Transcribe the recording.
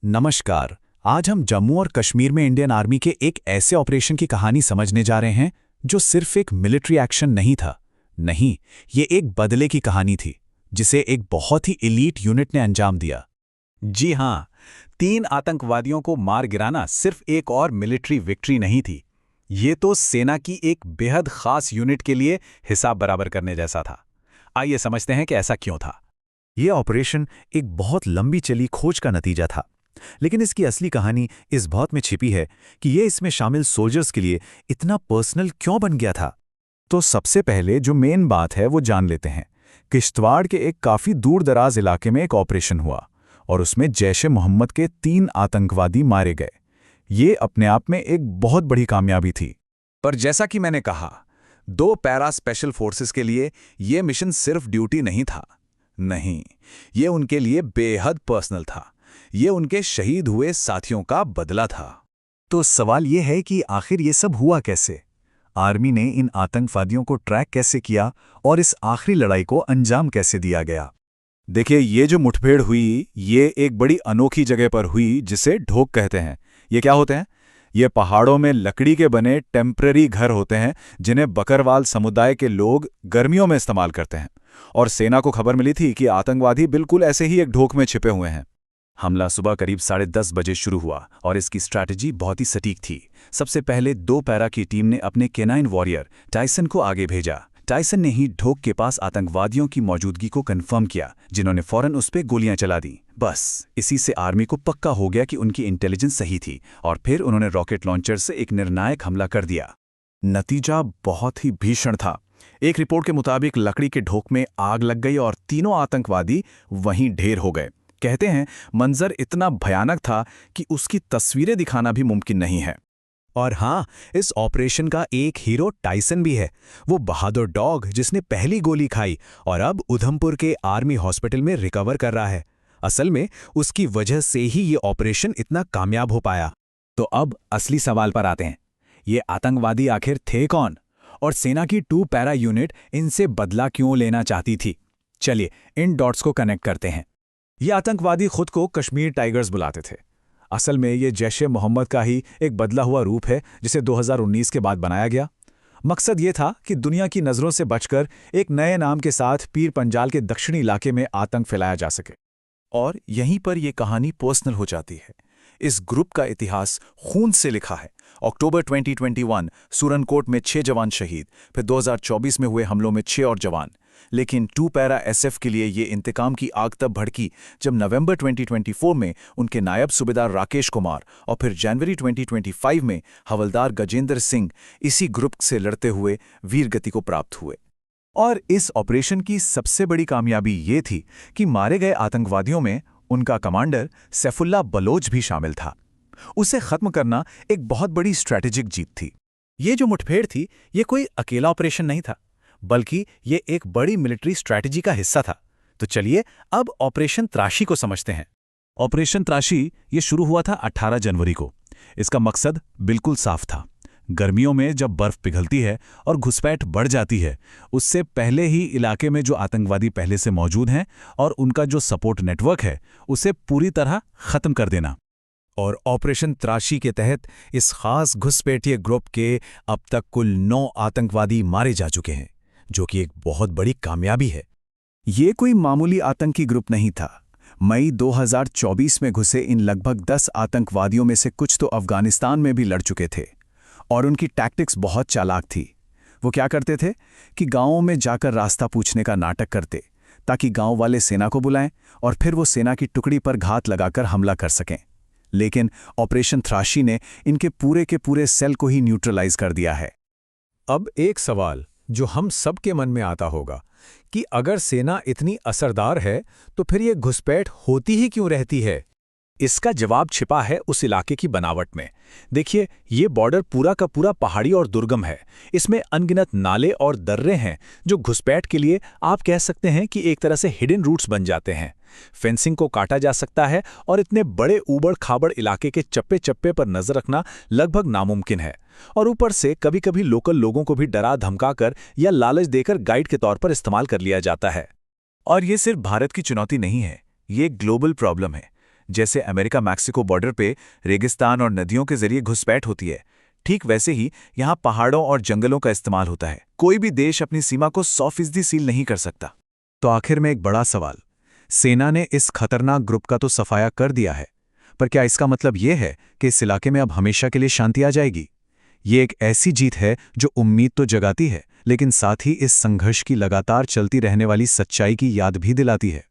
नमस्कार। आज हम जम्मू और कश्मीर में इंडियन आर्मी के एक ऐसे ऑपरेशन की कहानी समझने जा रहे हैं जो सिर्फ एक मिलिट्री एक्शन नहीं था। नहीं, ये एक बदले की कहानी थी जिसे एक बहुत ही एलीट यूनिट ने अंजाम दिया। जी हां, 3 आतंकवादियों को मार गिराना सिर्फ एक और मिलिट्री विक्ट्री नहीं थी। ये तो सेना की एक बेहद खास यूनिट के लिए हिसाब बराबर करने जैसा था। आइए समझते हैं कि ऐसा क्यों था। ये ऑपरेशन एक बहुत लंबी चली खोज का नतीजा था, लेकिन इसकी असली कहानी इस बात में छिपी है कि ये इसमें शामिल सोल्जर्स के लिए इतना पर्सनल क्यों बन गया था। तो सबसे पहले जो मेन बात है वो जान लेते हैं। किश्तवाड़ के एक काफ़ी दूर दराज इलाके में एक ऑपरेशन हुआ और उसमें जैश-ए-मोहम्मद के 3 आतंकवादी मारे गए। ये अपने आप में एक बहुत बड़ी कामयाबी थी। पर जैसा कि मैंने कहा, 2 पैरा स्पेशल फोर्सेस के लिए ये मिशन सिर्फ ड्यूटी नहीं था। नहीं, ये उनके लिए बेहद पर्सनल था। ये उनके शहीद हुए साथियों का बदला था। तो सवाल ये है कि आखिर ये सब हुआ कैसे? आर्मी ने इन आतंकवादियों को ट्रैक कैसे किया और इस आखिरी लड़ाई को अंजाम कैसे दिया गया? देखिए, ये जो मुठभेड़ हुई, ये एक बड़ी अनोखी जगह पर हुई जिसे ढोक कहते हैं। ये क्या होते हैं? ये पहाड़ों में लकड़ी के बने टेम्पररी घर होते हैं जिन्हें बकरवाल समुदाय के लोग गर्मियों में इस्तेमाल करते हैं। और सेना को खबर मिली थी कि आतंकवादी बिल्कुल ऐसे ही एक ढोक में छिपे हुए हैं। हमला सुबह करीब 10:30 बजे शुरू हुआ और इसकी स्ट्रैटेजी बहुत ही सटीक थी। सबसे पहले 2 पैरा की टीम ने अपने केनाइन वॉरियर टाइसन को आगे भेजा। टाइसन ने ही ढोक के पास आतंकवादियों की मौजूदगी को कंफर्म किया, जिन्होंने फौरन उस पर गोलियां चला दी। बस इसी से आर्मी को पक्का हो गया कि उनकी इंटेलिजेंस सही थी और फिर उन्होंने रॉकेट लॉन्चर से एक निर्णायक हमला कर दिया। नतीजा बहुत ही भीषण था। एक रिपोर्ट के मुताबिक लकड़ी के ढोक में आग लग गई और तीनों आतंकवादी वहीं ढेर हो गए। कहते हैं मंजर इतना भयानक था कि उसकी तस्वीरें दिखाना भी मुमकिन नहीं है। और हाँ, इस ऑपरेशन का एक हीरो टाइसन भी है। वो बहादुर डॉग जिसने पहली गोली खाई और अब उधमपुर के आर्मी हॉस्पिटल में रिकवर कर रहा है। असल में उसकी वजह से ही ये ऑपरेशन इतना कामयाब हो पाया। तो अब असली सवाल पर आते हैं। ये आतंकवादी आखिर थे कौन? और सेना की 2 पैरा यूनिट इनसे बदला क्यों लेना चाहती थी? चलिए इन डॉट्स को कनेक्ट करते हैं। ये आतंकवादी खुद को कश्मीर टाइगर्स बुलाते थे। असल में ये जैश-ए-मोहम्मद का ही एक बदला हुआ रूप है जिसे 2019 के बाद बनाया गया। मकसद ये था कि दुनिया की नज़रों से बचकर एक नए नाम के साथ पीर पंजाल के दक्षिणी इलाके में आतंक फैलाया जा सके। और यहीं पर यह कहानी पर्सनल हो जाती है। इस ग्रुप का इतिहास खून से लिखा है। अक्टूबर 2021 सूरनकोट में 6 जवान शहीद, फिर 2024 में हुए हमलों में 6 और जवान। लेकिन 2 पैरा एसएफ के लिए ये इंतकाम की आग तब भड़की जब नवंबर 2024 में उनके नायब सूबेदार राकेश कुमार और फिर जनवरी 2025 में हवलदार गजेंद्र सिंह इसी ग्रुप से लड़ते हुए वीरगति को प्राप्त हुए। और इस ऑपरेशन की सबसे बड़ी कामयाबी ये थी कि मारे गए आतंकवादियों में उनका कमांडर सैफुल्लाह बलोच भी शामिल था। उसे खत्म करना एक बहुत बड़ी स्ट्रैटेजिक जीत थी। ये जो मुठभेड़ थी, ये कोई अकेला ऑपरेशन नहीं था, बल्कि ये एक बड़ी मिलिट्री स्ट्रैटेजी का हिस्सा था। तो चलिए अब ऑपरेशन त्राशी को समझते हैं। ऑपरेशन त्राशी ये शुरू हुआ था 18 जनवरी को। इसका मकसद बिल्कुल साफ था। गर्मियों में जब बर्फ पिघलती है और घुसपैठ बढ़ जाती है, उससे पहले ही इलाके में जो आतंकवादी पहले से मौजूद हैं और उनका जो सपोर्ट नेटवर्क है, उसे पूरी तरह खत्म कर देना। और ऑपरेशन त्राशी के तहत इस खास घुसपैठिए ग्रुप के अब तक कुल 9 आतंकवादी मारे जा चुके हैं, जो कि एक बहुत बड़ी कामयाबी है। ये कोई मामूली आतंकी ग्रुप नहीं था। मई 2024 में घुसे इन लगभग 10 आतंकवादियों में से कुछ तो अफगानिस्तान में भी लड़ चुके थे और उनकी टैक्टिक्स बहुत चालाक थी। वो क्या करते थे कि गांवों में जाकर रास्ता पूछने का नाटक करते ताकि गांव वाले सेना को बुलाएं और फिर वो सेना की टुकड़ी पर घात लगाकर हमला कर सकें। लेकिन ऑपरेशन त्राशी ने इनके पूरे के पूरे सेल को ही न्यूट्रलाइज कर दिया है। अब एक सवाल जो हम सबके मन में आता होगा कि अगर सेना इतनी असरदार है तो फिर ये घुसपैठ होती ही क्यों रहती है? इसका जवाब छिपा है उस इलाके की बनावट में। देखिए, ये बॉर्डर पूरा का पूरा पहाड़ी और दुर्गम है। इसमें अनगिनत नाले और दर्रे हैं जो घुसपैठ के लिए आप कह सकते हैं कि एक तरह से हिडन रूट्स बन जाते हैं। फेंसिंग को काटा जा सकता है और इतने बड़े ऊबड़ खाबड़ इलाके के चप्पे चप्पे पर नजर रखना लगभग नामुमकिन है। और ऊपर से कभी कभी लोकल लोगों को भी डरा धमकाकर या लालच देकर गाइड के तौर पर इस्तेमाल कर लिया जाता है। और ये सिर्फ भारत की चुनौती नहीं है, ये एक ग्लोबल प्रॉब्लम है। जैसे अमेरिका मैक्सिको बॉर्डर पे रेगिस्तान और नदियों के जरिए घुसपैठ होती है, ठीक वैसे ही यहाँ पहाड़ों और जंगलों का इस्तेमाल होता है। कोई भी देश अपनी सीमा को 100% सील नहीं कर सकता। तो आखिर में एक बड़ा सवाल, सेना ने इस खतरनाक ग्रुप का तो सफाया कर दिया है, पर क्या इसका मतलब ये है कि इस इलाके में अब हमेशा के लिए शांति आ जाएगी? ये एक ऐसी जीत है जो उम्मीद तो जगाती है, लेकिन साथ ही इस संघर्ष की लगातार चलती रहने वाली सच्चाई की याद भी दिलाती है।